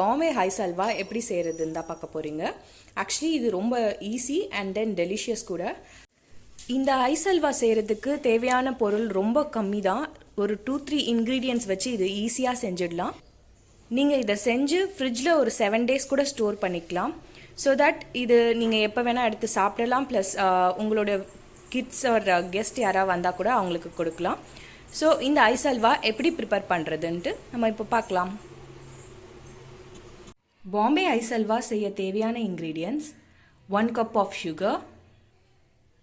Bombay ice halwa எப்படி செய்கிறதுன்னு தான் பார்க்க போகிறீங்க. ஆக்சுவலி இது ரொம்ப ஈஸி அண்ட் தென் டெலிஷியஸ் கூட. இந்த ஐஸ் அல்வா செய்கிறதுக்கு தேவையான பொருள் ரொம்ப கம்மி தான். ஒரு 2-3 இன்க்ரீடியன்ட்ஸ் வச்சு இது ஈஸியாக செஞ்சிடலாம். நீங்கள் இதை செஞ்சு ஃப்ரிட்ஜில் ஒரு 7 days கூட ஸ்டோர் பண்ணிக்கலாம். ஸோ தட் இது நீங்கள் எப்போ வேணால் எடுத்து சாப்பிடலாம். ப்ளஸ் உங்களோட கிட்ஸ் ஒரு கெஸ்ட் யாராவது வந்தால் கூட அவங்களுக்கு கொடுக்கலாம். ஸோ இந்த ஐஸ் அல்வா எப்படி ப்ரிப்பேர் பண்ணுறதுன்ட்டு நம்ம இப்போ பார்க்கலாம். பாம்பே ஐஸ் அல்வா செய்ய தேவையான ingredients: 1 cup of sugar,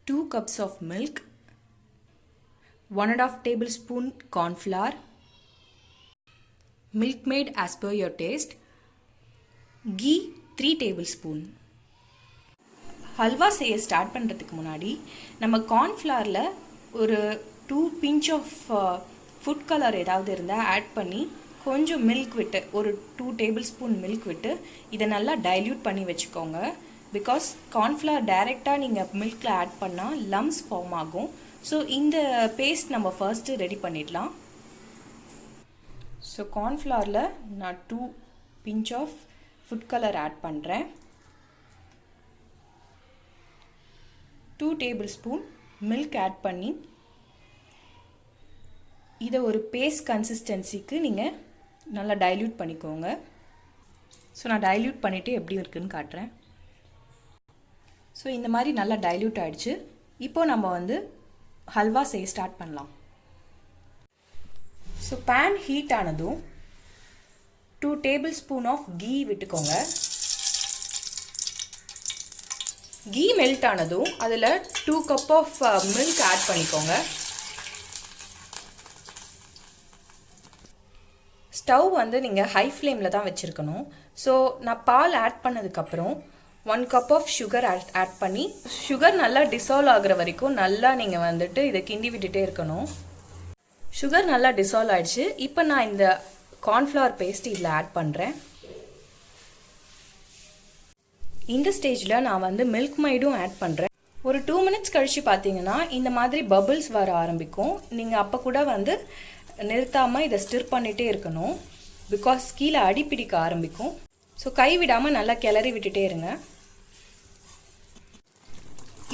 2 cups of milk, 1.5 tablespoon corn flour, milk made as per your taste, ghee 3 tablespoon. Halwa செய்ய ஸ்டார்ட் பண்ணுறதுக்கு முன்னாடி நம்ம கார்ன்ஃப்ளவரில் ஒரு 2 pinch of ஃபுட் கலர் ஏதாவது இருந்தால் ஆட் பண்ணி கொஞ்சம் மில்க் விட்டு ஒரு 2 tablespoon மில்க் விட்டு இதை நல்லா டைல்யூட் பண்ணி வச்சுக்கோங்க. பிகாஸ் கார்ன்ஃப்ளவர் டைரெக்டாக நீங்கள் மில்கில் ஆட் பண்ணால் லம்ஸ் ஃபார்ம் ஆகும். ஸோ இந்த பேஸ்ட் நம்ம ஃபர்ஸ்ட்டு ரெடி பண்ணிடலாம். ஸோ கார்ன்ஃப்ளவரில் நான் 2 pinch of food colour add பண்ணுறேன். 2 tablespoon மில்க் ஆட் பண்ணி இதை ஒரு பேஸ்ட் கன்சிஸ்டன்சிக்கு நீங்கள் நல்லா டைல்யூட் பண்ணிக்கோங்க. ஸோ நான் டைல்யூட் பண்ணிவிட்டு எப்படி இருக்குதுன்னு காட்டுறேன். ஸோ இந்த மாதிரி நல்லா டைல்யூட் ஆகிடுச்சு. இப்போது நம்ம வந்து ஹல்வா செய்ய ஸ்டார்ட் பண்ணலாம். ஸோ பேன் ஹீட் ஆனதும் 2 tablespoon ஆஃப் கீ விட்டுக்கோங்க. கீ மெல்ட் ஆனதும் அதில் 2 cup ஆஃப் மில்க் ஆட் பண்ணிக்கோங்க. ஸ்டவ் வந்து நீங்கள் ஹை ஃப்ளேமில் தான் வச்சுருக்கணும். ஸோ நான் பால் ஆட் பண்ணதுக்கப்புறம் 1 cup ஆஃப் சுகர் ஆட் பண்ணி சுகர் நல்லா டிசால்வ் ஆகிற வரைக்கும் நல்லா நீங்கள் வந்துட்டு இதை கிண்டி விட்டுட்டே இருக்கணும். சுகர் நல்லா டிசால்வ் ஆகிடுச்சு. இப்போ நான் இந்த கார்ன்ஃப்ளவர் பேஸ்ட் இதில் ஆட் பண்ணுறேன். இந்த ஸ்டேஜில் நான் வந்து மில்க் மைடும் ஆட் பண்ணுறேன். ஒரு 2 minutes கழித்து பார்த்தீங்கன்னா இந்த மாதிரி பபிள்ஸ் வர ஆரம்பிக்கும். நீங்கள் அப்போ கூட வந்து நிறுத்தாமல் இதை ஸ்டிர் பண்ணிகிட்டே இருக்கணும். பிகாஸ் கீழே அடி பிடிக்க ஆரம்பிக்கும். ஸோ கை விடாமல் நல்லா கிளறி விட்டுட்டே இருங்க.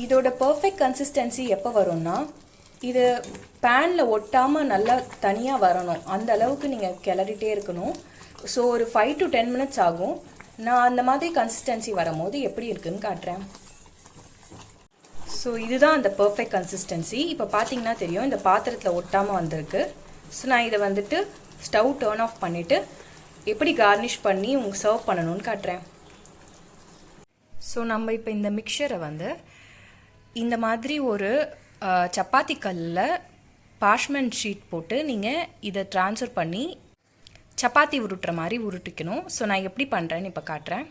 இதோட பர்ஃபெக்ட் கன்சிஸ்டன்சி எப்போ வரும்னா இது பேனில் ஒட்டாமல் நல்லா தனியாக வரணும். அந்த அளவுக்கு நீங்கள் கிளறிட்டே இருக்கணும். ஸோ ஒரு 5 to 10 minutes ஆகும். நான் அந்த மாதிரி கன்சிஸ்டன்சி வரும்போது எப்படி இருக்குதுன்னு காட்டுறேன். ஸோ இதுதான் அந்த பர்ஃபெக்ட் கன்சிஸ்டன்சி. இப்போ பார்த்தீங்கன்னா தெரியும் இந்த பாத்திரத்தில் ஒட்டாமல் வந்திருக்கு. ஸோ நான் இதை வந்துட்டு ஸ்டவ் டர்ன் ஆஃப் பண்ணிவிட்டு எப்படி கார்னிஷ் பண்ணி உங்களுக்கு சர்வ் பண்ணணும்னு காட்டுறேன். ஸோ நம்ம இப்போ இந்த மிக்சரை வந்து இந்த மாதிரி ஒரு சப்பாத்தி கல்லில் பார்ச்மெண்ட் ஷீட் போட்டு நீங்கள் இதை ட்ரான்ஸ்ஃபர் பண்ணி சப்பாத்தி உருட்டுற மாதிரி உருட்டிக்கணும். ஸோ நான் எப்படி பண்ணுறேன்னு இப்போ காட்டுறேன்.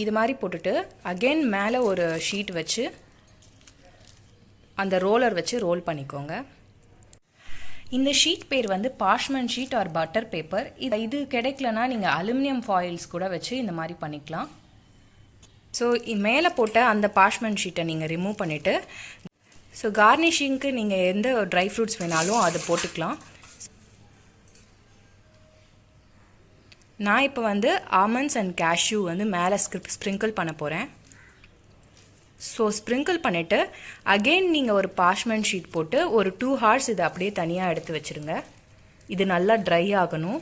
இது மாதிரி போட்டுட்டு அகெயின் மேலே ஒரு ஷீட் வச்சு அந்த ரோலர் வச்சு ரோல் பண்ணிக்கோங்க. இந்த ஷீட் பேர் வந்து parchment sheet R butter paper. இது கிடைக்கலனா நீங்கள் அலுமினியம் ஃபாயில்ஸ் கூட வச்சு இந்த மாதிரி பண்ணிக்கலாம். ஸோ மேலே போட்ட அந்த பார்ச்மெண்ட் ஷீட்டை நீங்கள் ரிமூவ் பண்ணிவிட்டு ஸோ கார்னிஷிங்க்கு நீங்கள் எந்த ட்ரை ஃப்ரூட்ஸ் வேணாலும் அதை போட்டுக்கலாம். நான் இப்போ வந்து ஆமண்ட்ஸ் அண்ட் கேஷ்யூ வந்து மேலே ஸ்ப்ரிங்கிள் பண்ண போகிறேன். ஸோ ஸ்ப்ரிங்கிள் பண்ணிவிட்டு அகெயின் நீங்கள் ஒரு பார்ச்மெண்ட் ஷீட் போட்டு ஒரு 2 hours இதை அப்படியே தனியாக எடுத்து வச்சுருங்க. இது நல்லா ட்ரை ஆகணும்.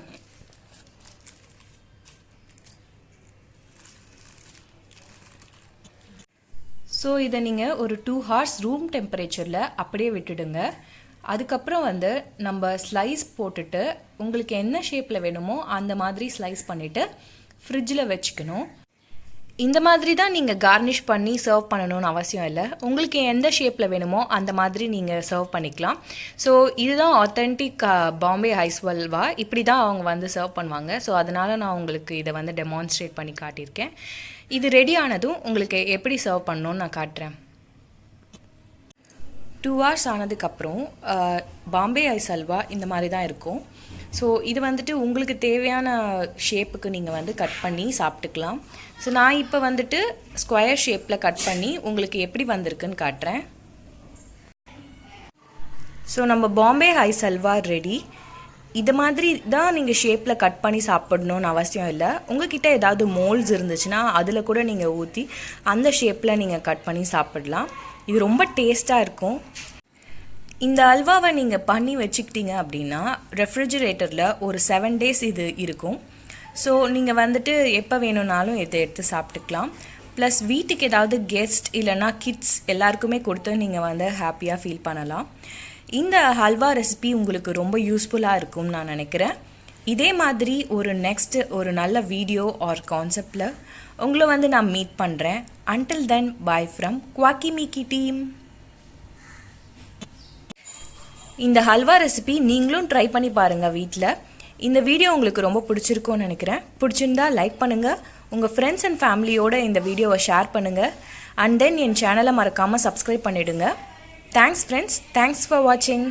ஸோ இதை நீங்கள் ஒரு 2 hours ரூம் டெம்பரேச்சரில் அப்படியே விட்டுடுங்க. அதுக்கப்புறம் வந்து நம்ம ஸ்லைஸ் போட்டுட்டு உங்களுக்கு என்ன ஷேப்பில் வேணுமோ அந்த மாதிரி ஸ்லைஸ் பண்ணிவிட்டு ஃப்ரிட்ஜில் வச்சுக்கணும். இந்த மாதிரி தான் நீங்கள் கார்னிஷ் பண்ணி சர்வ் பண்ணணும்னு அவசியம் இல்லை. உங்களுக்கு எந்த ஷேப்பில் வேணுமோ அந்த மாதிரி நீங்கள் சர்வ் பண்ணிக்கலாம். ஸோ இதுதான் ஆத்தென்டிக் பாம்பே ஐஸ் அல்வா. இப்படி தான் அவங்க வந்து சர்வ் பண்ணுவாங்க. ஸோ அதனால் நான் உங்களுக்கு இதை வந்து டெமான்ஸ்ட்ரேட் பண்ணி காட்டியிருக்கேன். இது ரெடி ஆனதும் உங்களுக்கு எப்படி சர்வ் பண்ணணும்னு நான் காட்டுறேன். 2 hours ஆனதுக்கப்புறம் பாம்பே ஐஸ் அல்வா இந்த மாதிரி தான் இருக்கும். ஸோ இது வந்துட்டு உங்களுக்கு தேவையான ஷேப்புக்கு நீங்கள் வந்து கட் பண்ணி சாப்பிட்டுக்கலாம். ஸோ நான் இப்போ வந்துட்டு ஸ்கொயர் ஷேப்பில் கட் பண்ணி உங்களுக்கு எப்படி வந்திருக்குன்னு காட்டுறேன். ஸோ நம்ம பாம்பே ஐஸ் அல்வா ரெடி. இது மாதிரி தான் நீங்கள் ஷேப்பில் கட் பண்ணி சாப்பிடணுன்னு அவசியம் இல்லை. உங்கள்கிட்ட ஏதாவது மோல்ட்ஸ் இருந்துச்சுன்னா அதில் கூட நீங்கள் ஊற்றி அந்த ஷேப்பில் நீங்கள் கட் பண்ணி சாப்பிடலாம். இது ரொம்ப டேஸ்ட்டாக இருக்கும். இந்த அல்வாவை நீங்கள் பண்ணி வச்சுக்கிட்டீங்க அப்படின்னா ரெஃப்ரிஜிரேட்டரில் ஒரு 7 days இது இருக்கும். ஸோ நீங்கள் வந்துட்டு எப்போ வேணும்னாலும் இதை எடுத்து சாப்பிட்டுக்கலாம். ப்ளஸ் வீட்டுக்கு ஏதாவது கெஸ்ட் இல்லைனா கிட்ஸ் எல்லாருக்குமே கொடுத்து நீங்கள் வந்து ஹாப்பியாக ஃபீல் பண்ணலாம். இந்த ஹல்வா ரெசிபி உங்களுக்கு ரொம்ப யூஸ்ஃபுல்லாக இருக்கும்னு நான் நினைக்கிறேன். இதே மாதிரி ஒரு நல்ல வீடியோ ஆர் கான்செப்டில் உங்களை வந்து நான் மீட் பண்ணுறேன். Until then, bye from Quacky Mickey team. இந்த ஹல்வா ரெசிபி நீங்களும் ட்ரை பண்ணி பாருங்கள் வீட்டில். இந்த வீடியோ உங்களுக்கு ரொம்ப பிடிச்சிருக்கும்னு நினைக்கிறேன். பிடிச்சிருந்தா லைக் பண்ணுங்கள், உங்கள் ஃப்ரெண்ட்ஸ் அண்ட் ஃபேமிலியோட இந்த வீடியோவை ஷேர் பண்ணுங்கள். அண்ட் தென் என் சேனலை மறக்காமல் சப்ஸ்கிரைப் பண்ணிவிடுங்க. Thanks friends, thanks for watching.